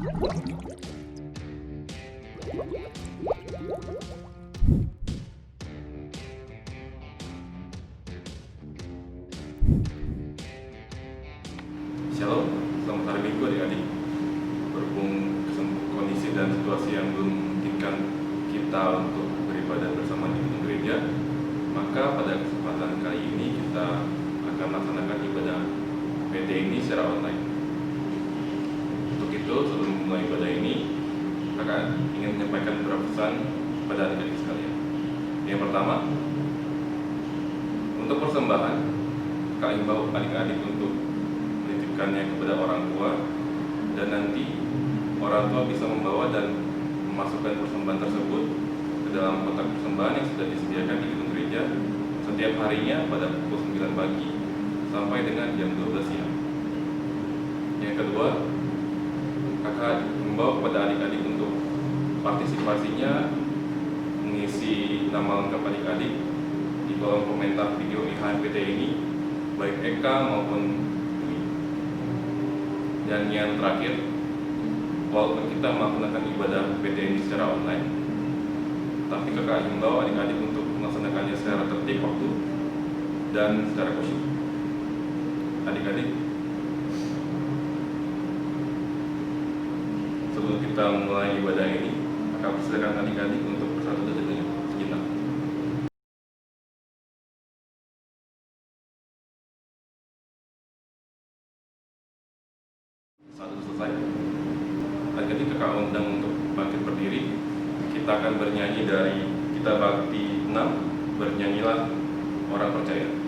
Shalom, selamat hari Minggu adik-adik. Berhubung kondisi dan situasi yang belum memungkinkan kita untuk beribadah bersama di gedung gereja, maka pada kesempatan kali ini kita akan melaksanakan ibadah PT ini secara online. Untuk itu, sebelum memulai ibadah ini, kakak ingin menyampaikan beberapa pesan pada adik-adik sekalian. Yang pertama, untuk persembahan, kakak imbau adik-adik untuk menitipkannya kepada orang tua, dan nanti orang tua bisa membawa dan memasukkan persembahan tersebut ke dalam kotak persembahan yang sudah disediakan di gedung gereja setiap harinya pada pukul 9 pagi sampai dengan jam 12 siang. Yang kedua, kakak membawa kepada adik-adik untuk partisipasinya mengisi nama lengkap adik-adik di kolom komentar video IHMPT ini, baik Eka maupun Dwi. Dan yang terakhir, walaupun kita melaksanakan ibadah PT ini secara online, tapi kakak himbau adik-adik untuk melaksanakannya secara tertib waktu dan secara khusyuk. Adik-adik, sebelum kita mulai ibadah ini, kakak persilakan adik-adik untuk bersatu sejenak. Saat itu selesai, adik-adik kakak undang untuk bangkit berdiri. Kita akan bernyanyi dari Kita Bakti 6, Bernyanyilah Orang Percaya.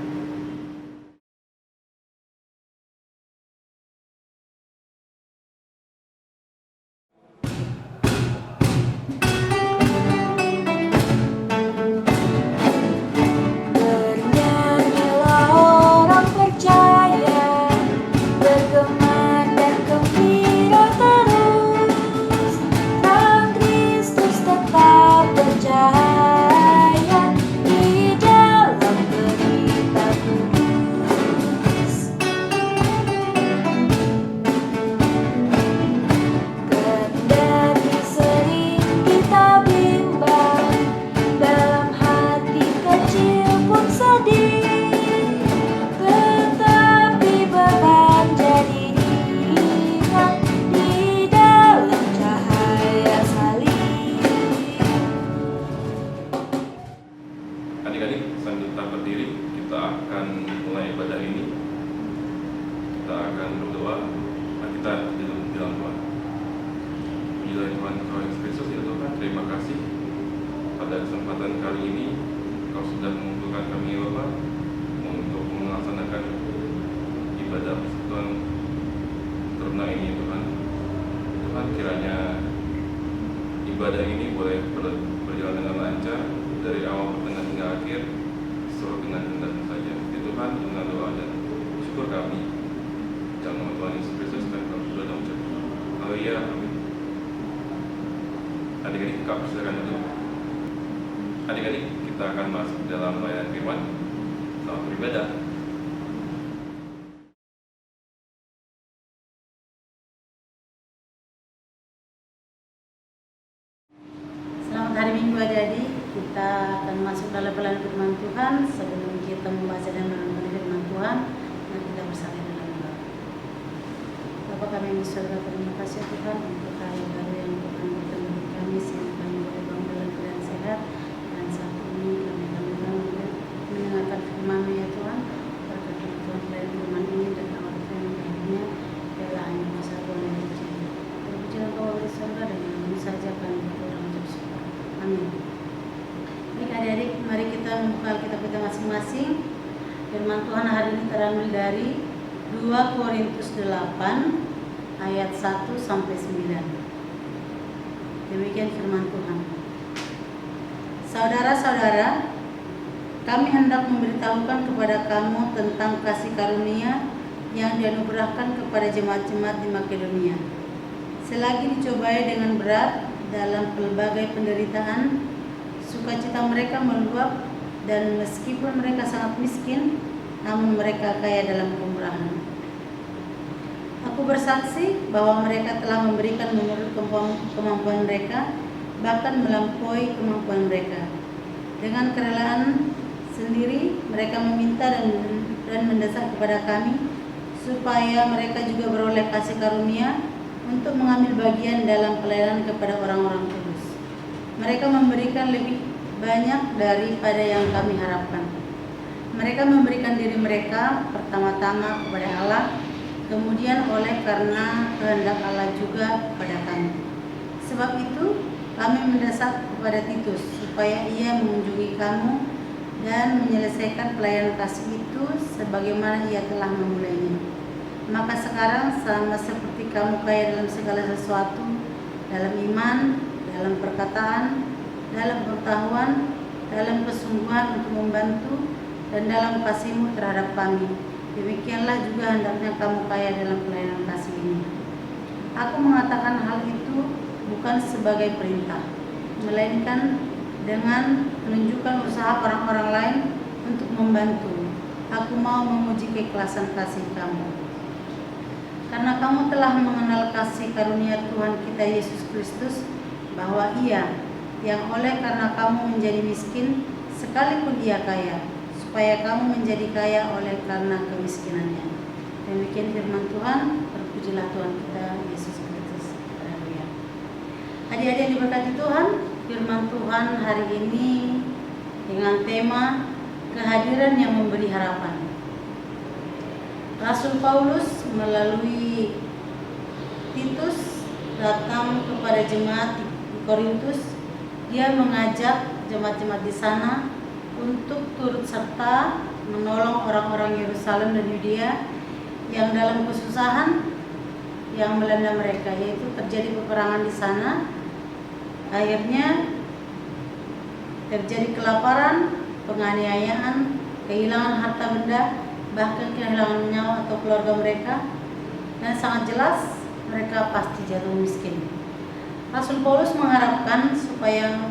Adik-adik, sambil tetap berdiri, kita akan mulai ibadah ini. Kita akan berdoa, kita di dalam Tuhan. Pujilah Tuhan Yesus Kristus, ya Tuhan, terima kasih pada kesempatan kali ini Kau sudah mengumpulkan kami, ya Bapak, untuk melaksanakan ibadah persekutuan teruna ini, ya Tuhan. Tuhan, kiranya ibadah ini boleh berjalan dengan lancar dari awal pertengahan hingga akhir, seluruh dengan kehendak-Mu saja. Ya Tuhan, dengan doa dan syukur kami, dalam nama Tuhan Yesus Kristus dan kami sudah mengucap haleluya, amin. Adik-adik, kakak persilakan duduk. Adik-adik, kita akan masuk dalam pelayanan firman. Selamat beribadah. Selamat hari Minggu adik-adik. Kita akan masuk dalam pelayanan firman Tuhan. Sebelum kita membaca dan menonton firman Tuhan, mari kita bersatu dalam doa. Bapa kami yang di surga, terima kasih Tuhan untuk hari baru yang Tuhan berikan bagi kami, sehingga kami boleh bangun dalam keadaan sehat. Dan saat ini kami akan mendengarkan firman-Mu, ya Tuhan. Berkati Tuhan pelayanan firman ini dan awal firman lainnya, biarlah hanya masa Tuhan yang terjadi. Terpujilah Engkau di surga, dan yang saja kami berdoa untuk syukur. Amin. Baik adik-adik, mari kita membuka Alkitab kita masing-masing. Firman Tuhan hari ini terambil dari 2 Korintus 8 ayat 1 sampai 9. Demikian firman Tuhan. Saudara-saudara, kami hendak memberitahukan kepada kamu tentang kasih karunia yang dianugerahkan kepada jemaat-jemaat di Makedonia. Selagi dicobai dengan berat dalam pelbagai penderitaan, sukacita mereka meluap, dan meskipun mereka sangat miskin, namun mereka kaya dalam kemurahan. Aku bersaksi bahwa mereka telah memberikan menurut kemampuan mereka, bahkan melampaui kemampuan mereka. Dengan kerelaan sendiri, mereka meminta dan mendesak kepada kami, supaya mereka juga beroleh kasih karunia untuk mengambil bagian dalam pelayanan kepada orang-orang kudus. Mereka memberikan lebih banyak daripada yang kami harapkan. Mereka memberikan diri mereka pertama-tama kepada Allah, kemudian oleh karena kehendak Allah juga kepada kami. Sebab itu kami mendesak kepada Titus supaya ia mengunjungi kamu dan menyelesaikan pelayanan kasih itu sebagaimana ia telah memulainya. Maka sekarang sama seperti kamu kaya dalam segala sesuatu, dalam iman, dalam perkataan, dalam pengetahuan, dalam kesungguhan untuk membantu, dan dalam kasihmu terhadap kami, demikianlah juga hendaknya kamu kaya dalam pelayanan kasih ini. Aku mengatakan hal itu bukan sebagai perintah, melainkan dengan menunjukkan usaha orang-orang lain untuk membantu. Aku mau memuji keikhlasan kasih kamu. Karena kamu telah mengenal kasih karunia Tuhan kita Yesus Kristus, bahwa Ia yang oleh karena kamu menjadi miskin, sekalipun Ia kaya, supaya kamu menjadi kaya oleh karena kemiskinannya. Demikian firman Tuhan. Terpujilah Tuhan kita Yesus Kristus. Haleluya. Adik-adik yang diberkati Tuhan, firman Tuhan hari ini dengan tema kehadiran yang memberi harapan. Rasul Paulus melalui Titus datang kepada jemaat di Korintus. Dia mengajak jemaat-jemaat di sana untuk turut serta menolong orang-orang Yerusalem dan Yudea yang dalam kesusahan yang melanda mereka, yaitu terjadi peperangan di sana. Akhirnya terjadi kelaparan, penganiayaan, kehilangan harta benda, bahkan kehilangan nyawa atau keluarga mereka, dan sangat jelas mereka pasti jatuh miskin. Rasul Paulus mengharapkan supaya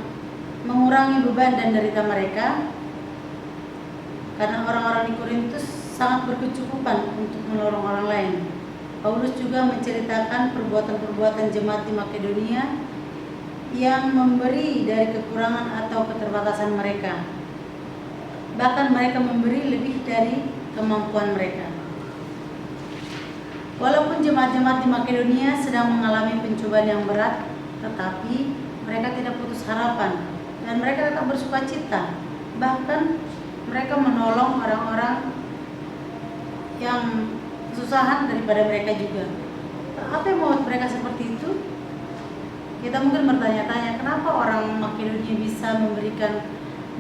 mengurangi beban dan derita mereka, karena orang-orang di Korintus sangat berkecukupan untuk menolong orang lain. Paulus juga menceritakan perbuatan-perbuatan jemaat di Makedonia yang memberi dari kekurangan atau keterbatasan mereka. Bahkan mereka memberi lebih dari kemampuan mereka. Walaupun jemaat-jemaat di Makedonia sedang mengalami pencobaan yang berat, tetapi mereka tidak putus harapan dan mereka tetap bersuka cita. Bahkan mereka menolong orang-orang yang kesusahan daripada mereka juga. Apa yang membuat mereka seperti itu? Kita mungkin bertanya-tanya, kenapa orang Makedonia bisa memberikan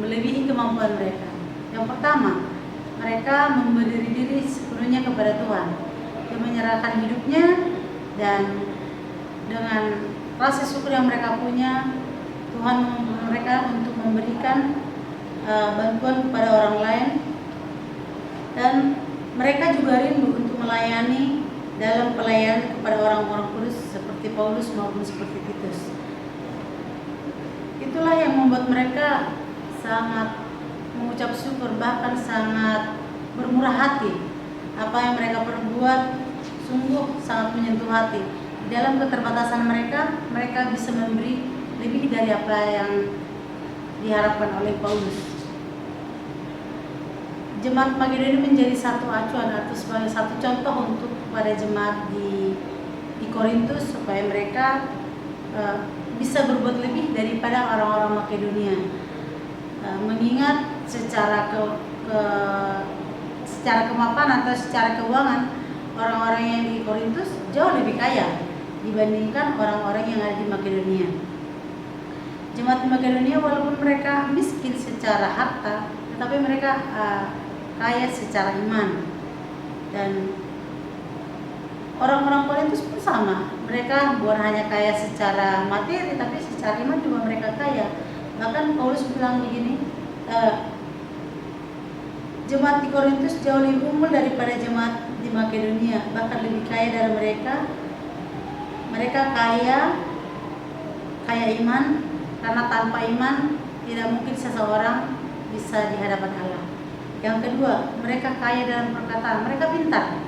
melebihi kemampuan mereka? Yang pertama, mereka memberi diri sepenuhnya kepada Tuhan. Dia menyerahkan hidupnya, dan dengan rasa syukur yang mereka punya, Tuhan memampukan mereka untuk memberikan bantuan kepada orang lain, dan mereka juga rindu untuk melayani dalam pelayanan kepada orang-orang kudus seperti Paulus maupun seperti Titus. Itulah yang membuat mereka sangat mengucap syukur, bahkan sangat bermurah hati. Apa yang mereka perbuat sungguh sangat menyentuh hati. Dalam keterbatasan mereka, mereka bisa memberi lebih dari apa yang diharapkan oleh Paulus. Jemaat Makedonia menjadi satu acuan atau sebagai satu contoh untuk kepada jemaat di Korintus, supaya mereka bisa berbuat lebih daripada orang-orang Makedonia. Mengingat secara kemapanan atau secara keuangan, orang-orang yang di Korintus jauh lebih kaya dibandingkan orang-orang yang ada di Makedonia. Jemaat di Makedonia walaupun mereka miskin secara harta, tetapi mereka kaya secara iman. Dan orang-orang Korintus pun sama, mereka bukan hanya kaya secara materi, tapi secara iman juga mereka kaya. Bahkan Paulus bilang begini, jemaat di Korintus jauh lebih unggul daripada jemaat di Makedonia, bahkan lebih kaya dari mereka. Mereka kaya iman, karena tanpa iman tidak mungkin seseorang bisa di hadapan Allah. Yang kedua, mereka kaya dalam perkataan, mereka pintar.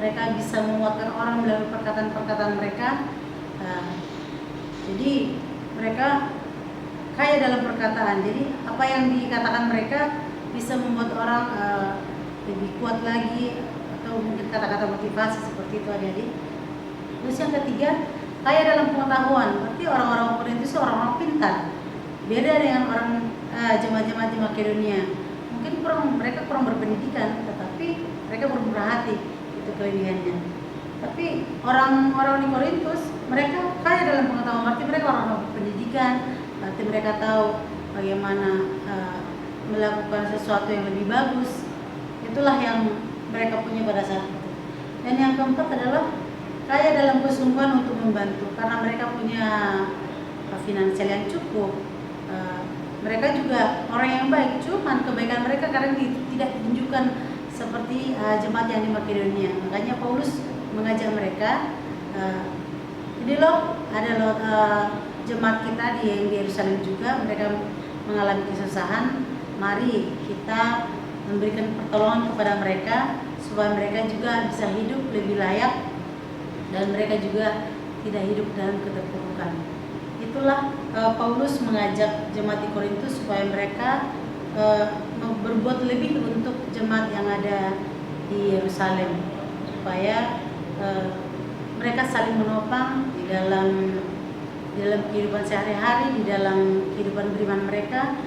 mereka bisa menguatkan orang melalui perkataan-perkataan mereka. Jadi mereka kaya dalam perkataan. Jadi apa yang dikatakan mereka bisa membuat orang lebih kuat lagi, atau mungkin kata-kata motivasi seperti itu adik-adik. Terus yang ketiga, kaya dalam pengetahuan. Berarti orang-orang Korintus itu orang-orang pintar. Beda dengan orang jemaat-jemaat di Makedonia. Mungkin mereka kurang berpendidikan, tetapi mereka bermurah hati. Itu kelebihannya. Tapi orang-orang di Korintus, mereka kaya dalam pengetahuan. Berarti mereka orang-orang berpendidikan. Berarti mereka tahu bagaimana melakukan sesuatu yang lebih bagus. Itulah yang mereka punya pada saat itu. Dan yang keempat adalah kaya dalam kesungguhan untuk membantu, karena mereka punya finansial yang cukup. Mereka juga orang yang baik, cuman kebaikan mereka kadang tidak ditunjukkan seperti jemaat yang di Makedonia. Makanya Paulus mengajak mereka, ini loh ada loh jemaat kita di Yerusalem juga, mereka mengalami kesusahan. Mari kita memberikan pertolongan kepada mereka supaya mereka juga bisa hidup lebih layak dan mereka juga tidak hidup dalam keterpurukan. Itulah Paulus mengajak jemaat di Korintus supaya mereka berbuat lebih untuk jemaat yang ada di Yerusalem, supaya mereka saling menopang di dalam kehidupan sehari-hari, di dalam kehidupan beriman mereka,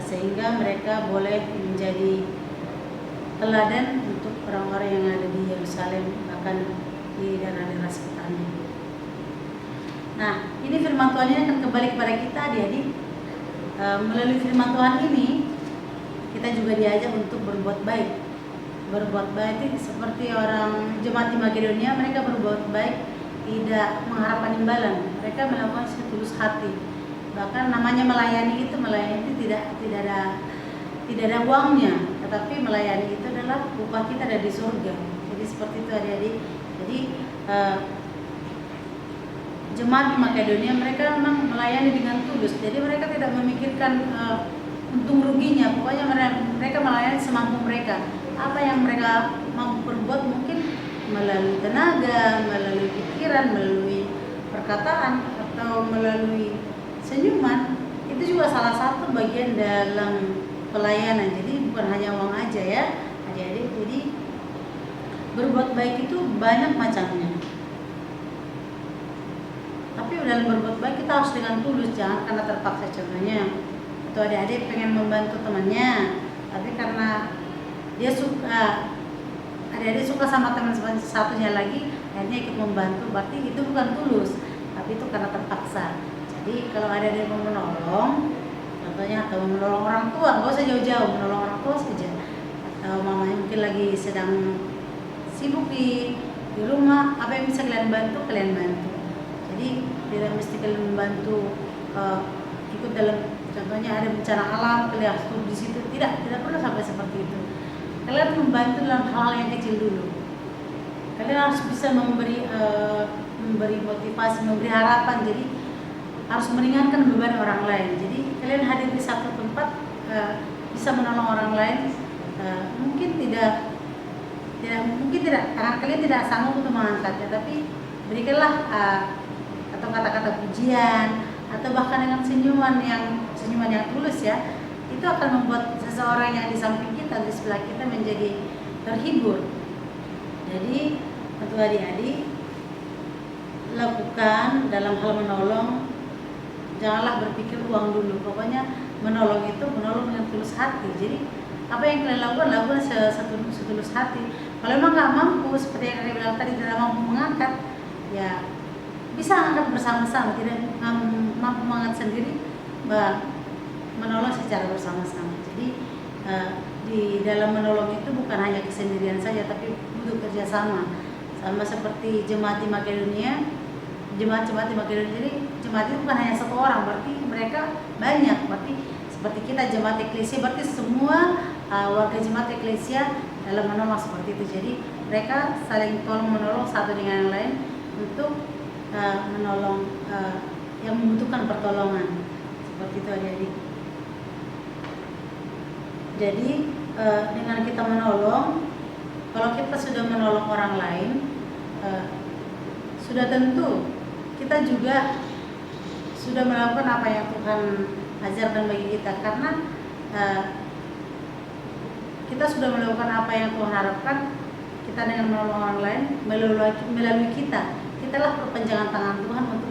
sehingga mereka boleh menjadi teladan untuk orang-orang yang ada di Yerusalem, bahkan di daerah-daerah sekitarnya. Nah, ini firman Tuhan ini akan kembali kepada kita adik-adik. Melalui firman Tuhan ini kita juga diajak untuk berbuat baik. Berbuat baik itu seperti orang jemaat di Makedonia, mereka berbuat baik tidak mengharapkan imbalan. Mereka melakukan setulus hati. Bahkan namanya melayani itu tidak ada uangnya, tetapi melayani itu adalah upah kita ada di surga. Jadi seperti itu adik-adik. Jadi jemaat di Makedonia mereka memang melayani dengan tulus. Jadi mereka tidak memikirkan untung ruginya. Pokoknya mereka melayani semampu mereka. Apa yang mereka mampu berbuat, mungkin melalui tenaga, melalui pikiran, melalui perkataan, atau melalui senyuman, itu juga salah satu bagian dalam pelayanan. Jadi bukan hanya uang aja ya adik-adik. Jadi berbuat baik itu banyak macamnya. Tapi dalam berbuat baik kita harus dengan tulus, jangan karena terpaksa. Contohnya, atau adik-adik pengen membantu temannya, tapi karena dia suka, adik-adik suka sama teman satunya lagi, akhirnya ikut membantu, berarti itu bukan tulus, tapi itu karena terpaksa. Jadi kalau ada yang mau menolong, contohnya atau menolong orang tua, nggak usah jauh-jauh, menolong orang tua saja. Atau mamanya mungkin lagi sedang sibuk di rumah, apa yang bisa kalian bantu, kalian bantu. Jadi tidak mesti kalian membantu ikut dalam, contohnya ada bencana alam, kalian harus turun di situ. Tidak perlu sampai seperti itu. Kalian membantu dalam hal-hal yang kecil dulu. Kalian harus bisa memberi motivasi, memberi harapan. Jadi harus meringankan beban orang lain. Jadi kalian hadir di satu tempat bisa menolong orang lain. Mungkin tidak tangan kalian tidak sanggup untuk mengangkatnya, tapi berikanlah atau kata-kata pujian, atau bahkan dengan senyuman yang tulus ya, itu akan membuat seseorang yang di samping kita, di sebelah kita menjadi terhibur. Jadi untuk adik-adik, lakukan dalam hal menolong, janganlah berpikir uang dulu. Pokoknya menolong itu menolong dengan tulus hati. Jadi apa yang kalian lakukan setulus hati. Kalau memang nggak mampu, seperti yang kalian bilang tadi, tidak mampu mengangkat, ya bisa angkat bersama-sama. Tidak mampu mengangkat sendiri, menolong secara bersama-sama. Jadi di dalam menolong itu bukan hanya kesendirian saja, tapi butuh kerjasama. Sama seperti jemaat di Makedonia, jemaat-jemaat di Makedonia. Jadi jemaat itu bukan hanya satu orang, berarti mereka banyak. Berarti seperti kita jemaat eklesia, berarti semua warga jemaat eklesia dalam menolong seperti itu. Jadi mereka saling tolong menolong satu dengan yang lain untuk menolong yang membutuhkan pertolongan. Seperti itu adik-adik. Jadi dengan kita menolong, kalau kita sudah menolong orang lain, sudah tentu kita juga sudah melakukan apa yang Tuhan ajarkan bagi kita, karena kita sudah melakukan apa yang Tuhan harapkan. Kita dengan menolong orang lain, melalui kita lah perpanjangan tangan Tuhan untuk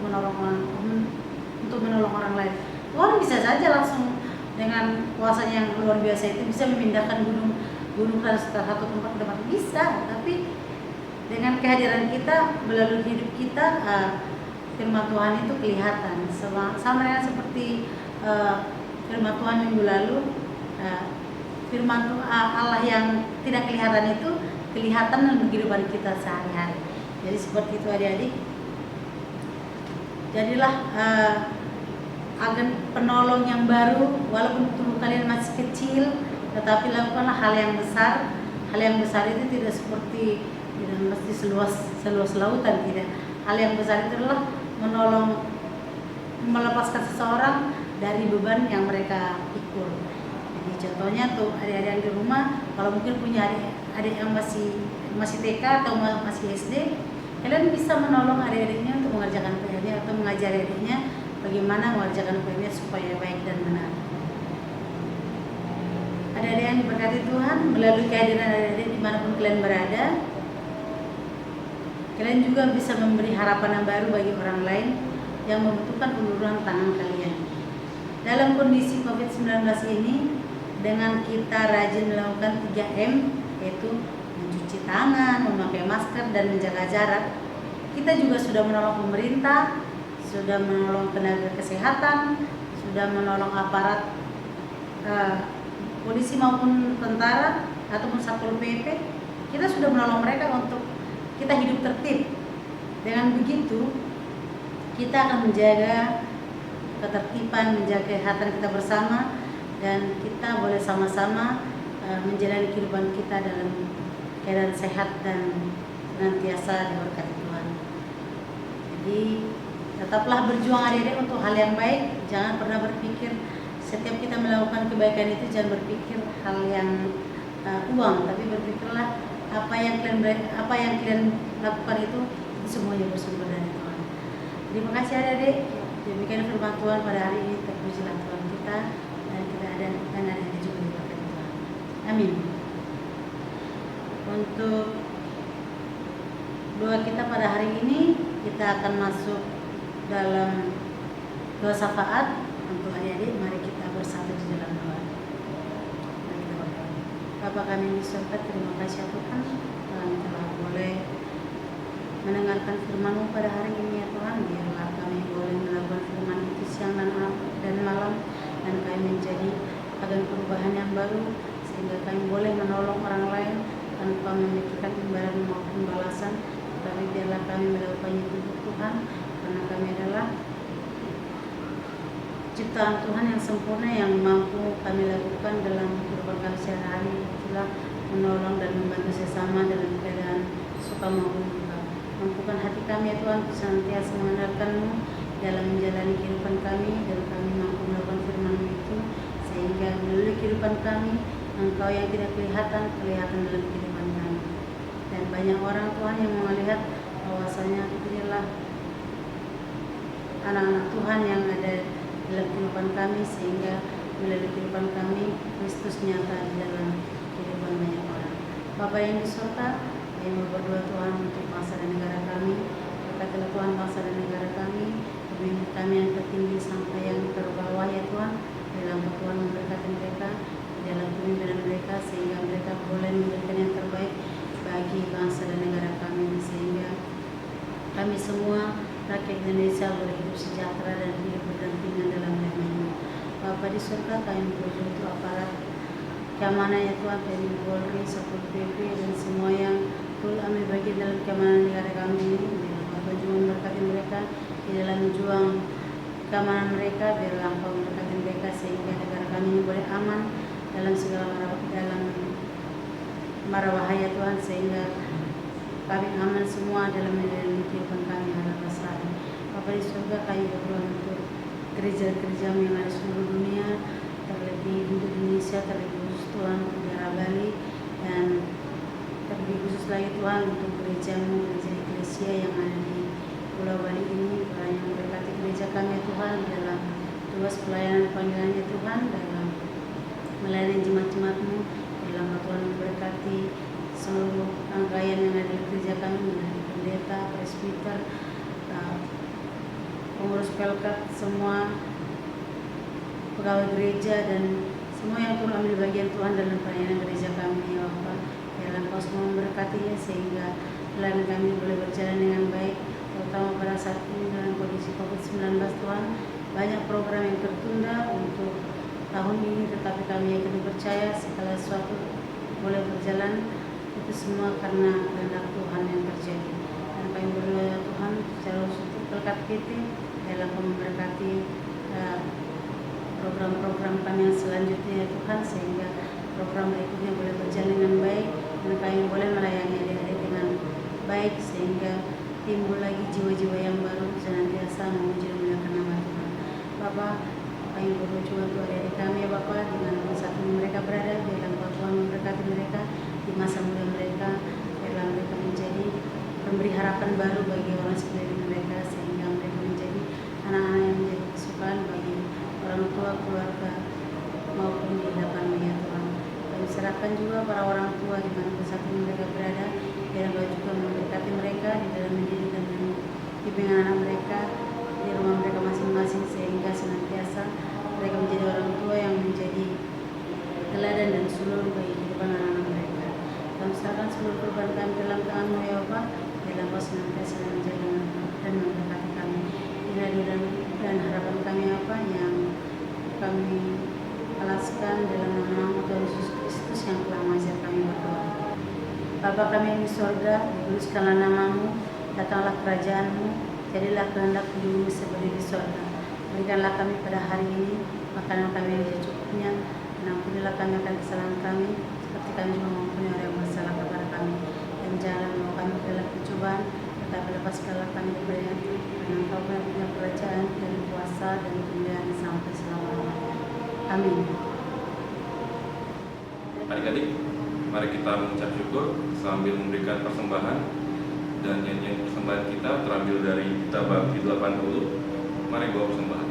menolong orang lain. Tuhan bisa saja langsung dengan kuasanya yang luar biasa itu bisa memindahkan gunung dari satu tempat ke tempat, bisa, tapi dengan kehadiran kita melalui hidup kita, firman Tuhan itu kelihatan sama dengan seperti firman Tuhan minggu lalu. Firman Allah yang tidak kelihatan itu kelihatan dalam kehidupan kita sehari-hari. Jadi seperti itu adik-adik, jadilah agen penolong yang baru, walaupun tubuh kalian masih kecil, tetapi lakukanlah hal yang besar. Hal yang besar itu tidak seperti, tidak mesti seluas lautan, tidak. Hal yang besar itu adalah melepaskan seseorang dari beban yang mereka pikul. Jadi contohnya tuh adik-adik di rumah, kalau mungkin punya adik yang masih TK atau masih SD, kalian bisa menolong adik-adiknya untuk mengerjakan PR-nya atau mengajari adiknya bagaimana mengerjakan PR-nya supaya baik dan benar. Adik-adik yang diberkati Tuhan, melalui kehadiran adik-adik dimanapun kalian berada, kalian juga bisa memberi harapan yang baru bagi orang lain yang membutuhkan uluran tangan kalian. Dalam kondisi COVID-19 ini, dengan kita rajin melakukan 3M, yaitu mencuci tangan, memakai masker, dan menjaga jarak, kita juga sudah menolong pemerintah, sudah menolong tenaga kesehatan, sudah menolong aparat polisi maupun tentara ataupun Satpol PP. Kita sudah menolong mereka untuk kita hidup tertib. Dengan begitu, kita akan menjaga ketertiban, menjaga kesehatan kita bersama, dan kita boleh sama-sama menjalani kehidupan kita dalam keadaan sehat dan senantiasa diberkati Tuhan. Jadi tetaplah berjuang adik-adik untuk hal yang baik. Jangan pernah berpikir setiap kita melakukan kebaikan itu, jangan berpikir hal yang uang, tapi berpikirlah apa yang kalian lakukan itu semuanya bersumber dari Tuhan. Terima kasih adik-adik. Demikian firman Tuhan pada hari ini. Terpujilah Tuhan kita, dan kita ada dan adik-adik juga diberkati Tuhan. Amin. Untuk doa kita pada hari ini, kita akan masuk dalam doa syafaat untuk adik-adik. Mari kita bersatu di dalam doa. Mari kita berdoa. Bapa kami di surga, terima kasih Tuhan, kami telah boleh mendengarkan firman-Mu pada hari ini ya Tuhan. Biarlah kami boleh melakukan firman itu siang dan malam, dan kami menjadi agen perubahan yang baru, sehingga kami boleh menolong orang lain tanpa memikirkan imbalan maupun balasan. Tapi biarlah kami melakukannya untuk Tuhan, karena kami adalah ciptaan Tuhan yang sempurna, yang mampu kami lakukan dalam kehidupan kami sehari-hari. Itulah menolong dan membantu sesama dalam keadaan suka maupun duka. Mampukan hati kami ya Tuhan senantiasa mengandalkan-Mu dalam menjalani kehidupan kami, dan kami mampu melakukan firman-Mu itu, sehingga melalui kehidupan kami Engkau yang tidak kelihatan dalam kehidupan kami. Dan banyak orang Tuhan yang melihat bahwasanya inilah anak-anak Tuhan yang ada dalam kehidupan kami, sehingga melalui kehidupan kami Kristus nyata di dalam kehidupan banyak orang. Bapa yang di surga, kami berdoa Tuhan untuk bangsa dan negara kami. Berkatilah Tuhan bangsa dan negara kami, pemimpin kami yang tertinggi sampai yang terbawah ya Tuhan. Dalam Tuhan memberkati mereka dalam pemimpinan mereka, sehingga mereka boleh memberikan yang terbaik bagi bangsa dan negara kami, sehingga kami semua rakyat Indonesia boleh hidup sejahtera dan hidup berdampingan dalam damai-Mu. Bapa di surga, kami berdoa untuk aparat keamanan ya Tuhan, TNI, Polri, Satpol PP, dan semua yang turut ambil bagian dalam keamanan negara kami ini. Biarlah Bapa juga memberkati mereka di dalam juang keamanan mereka. Biarlah Engkau memberkati mereka sehingga negara kami ini boleh aman dalam segala mara bahaya Tuhan, sehingga kami aman semua dalam menjalani kehidupan kami hari hari. Bapa di surga, kami berdoa untuk gereja-gereja yang ada di seluruh dunia, terlebih untuk Indonesia, terlebih khusus Tuhan untuk daerah Bali, dan terlebih khusus lagi Tuhan untuk gereja-Mu, gereja Eklesia yang ada di Pulau Bali ini. Kiranya memberkati gereja kami ya Tuhan dalam tugas pelayanan panggilannya Tuhan, dalam melayani jemaat-jemaat-Mu. Dalam Tuhan memberkati seluruh rangkaian yang ada di gereja kami, dari pendeta, presbiter, pengurus pelkat, semua pegawai gereja dan semua yang turut ambil bagian Tuhan dalam pelayanan gereja kami ya Bapa. Biarlah Engkau semua memberkatinya sehingga pelayanan kami boleh berjalan dengan baik, terutama pada saat ini dalam kondisi COVID-19 Tuhan. Banyak program yang tertunda untuk tahun ini, tetapi kami yakin percaya segala sesuatu boleh berjalan itu semua karena kehendak Tuhan yang terjadi. Dan kami berdoa ya Tuhan secara khusus untuk pelkat PT, biarlah Engkau memberkati program-program kami yang selanjutnya ya Tuhan, sehingga program berikutnya boleh berjalan dengan baik dan kami boleh melayani adik-adik dengan baik, sehingga timbul lagi jiwa-jiwa yang baru senantiasa memuji dan memuliakan nama Tuhan. Bapa, kami berdoa juga untuk adik-adik kami ya Bapa, dengan saat ini mereka berada, biarlah Engkau Tuhan memberkati mereka di masa muda mereka, biarlah mereka menjadi pemberi harapan baru bagi orang sekeliling mereka, sehingga mereka menjadi anak-anak yang menjadi kesukaan bagi orang tua, keluarga maupun di hadapan-Mu ya Tuhan. Kami serahkan juga para orang tua di mana saat ini mereka berada, biar Engkau juga memberkati mereka di dalam mendidik dan bimbingan anak mereka di rumah mereka masing-masing, sehingga senantiasa mereka menjadi orang tua yang menjadi teladan dan suluh bagi kehidupan anak-anak mereka. Kami serahkan seluruh korban kami dalam tangan-Mu ya Bapa, biarlah Engkau senantiasa menjaga dan memberkati kami. Inilah dan harapan kami apa yang kami alaskan dalam nama Tuhan Yesus Kristus yang telah mengajar kami berdoa. Bapa kami yang di sorga, dikuduskanlah nama-Mu, datanglah kerajaan-Mu, jadilah kehendak di bumi seperti di sorga. Berikanlah kami pada hari ini makanan kami yang secukupnya, dan ampunilah kami akan kesalahan kami, seperti kami juga mengampuni orang yang bersalah kepada kami. Dan janganlah membawa kami ke dalam pencobaan, tetapi lepaskanlah kami dari yang karena Engkau punya kerajaan dan kuasa dan kemuliaan sampai selama-lamanya. Amin. Adik-adik, mari kita mengucap syukur sambil memberikan persembahan, dan nyanyian persembahan kita terambil dari kitab Baki 80. Mari bawa persembahan.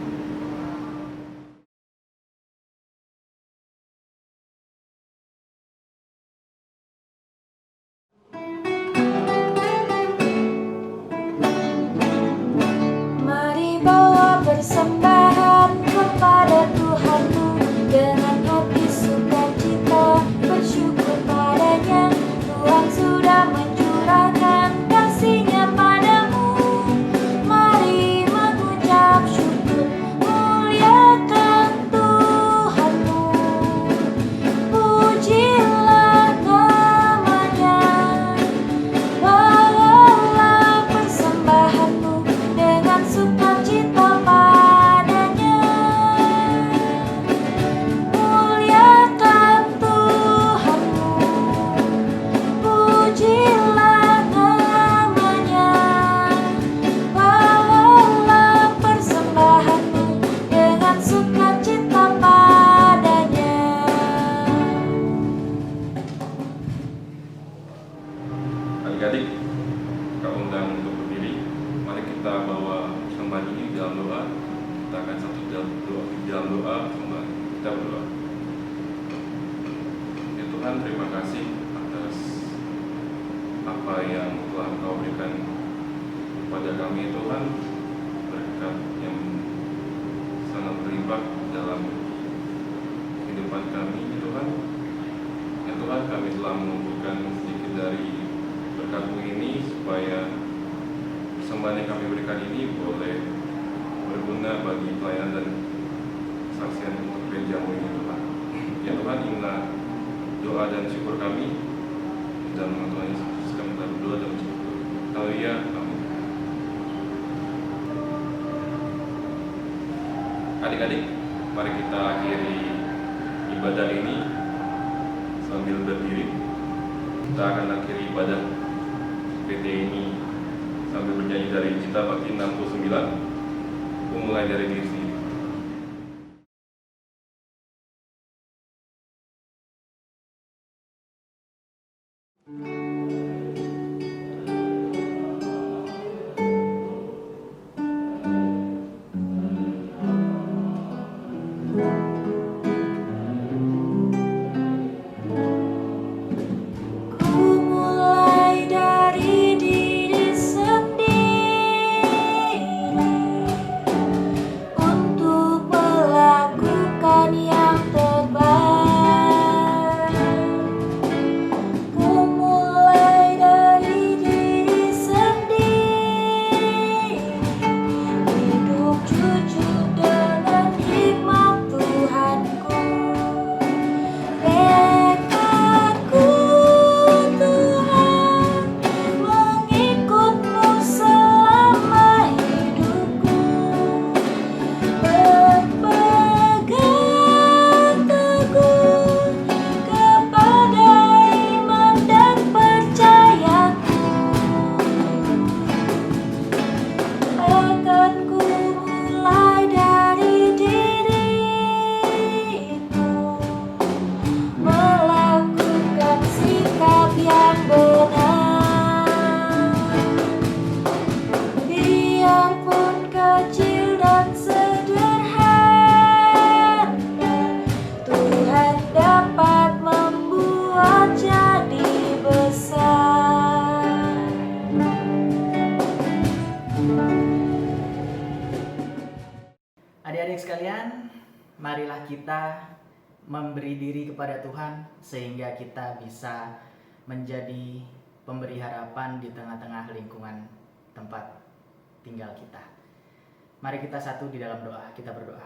Mari bawa persembahan kepada Tuhanmu dengan hati sukacita, bersyukur padanya. Tuhan sudah mencurahkan kasih-Nya padamu. Mari mengucap syukur, muliakan Tuhanmu. Pujilah namanya, bawalah persembahanmu dengan sukacita padanya. Muliakan Tuhanmu, pujilah namanya, bawalah persembahanmu dengan sukacita padanya. Adik-adik, kau undang untuk berdiri. Mari kita bawa persembahan ini dalam doa. Kita akan satu dalam doa persembahan. Kita berdoa. Ya Tuhan, terima kasih atas apa yang telah Engkau berikan kepada kami Tuhan, berkat yang sangat berlimpah dalam kehidupan kami Tuhan. Ya Tuhan, kami telah mengumpulkan sedikit dari berkat-Mu ini supaya persembahan yang kami berikan ini boleh berguna bagi pelayanan dan kesaksian untuk gereja-Mu ini Tuhan. Ya Tuhan, inilah doa dan syukur kami. Dalam nama Tuhan Yesus Kristus kami telah berdoa dan bersyukur. Haleluya. Amin. Adik-adik, mari kita akhiri ibadah ini sambil berdiri. Kita akan akhiri ibadah PT ini sambil bernyanyi dari Cita Bakti 69, mulai dari diri sendiri. adik sekalian, marilah kita memberi diri kepada Tuhan sehingga kita bisa menjadi pemberi harapan di tengah-tengah lingkungan tempat tinggal kita. Mari kita satu di dalam doa, kita berdoa.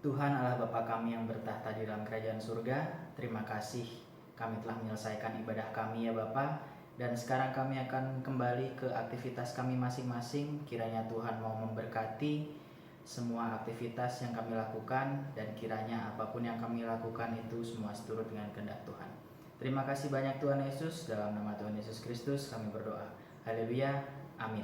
Tuhan Allah Bapa kami yang bertahta di dalam kerajaan surga, terima kasih kami telah menyelesaikan ibadah kami ya Bapa. Dan sekarang kami akan kembali ke aktivitas kami masing-masing. Kiranya Tuhan mau memberkati semua aktivitas yang kami lakukan, dan kiranya apapun yang kami lakukan itu semua seturut dengan kehendak Tuhan. Terima kasih banyak Tuhan Yesus. Dalam nama Tuhan Yesus Kristus kami berdoa. Haleluya. Amin.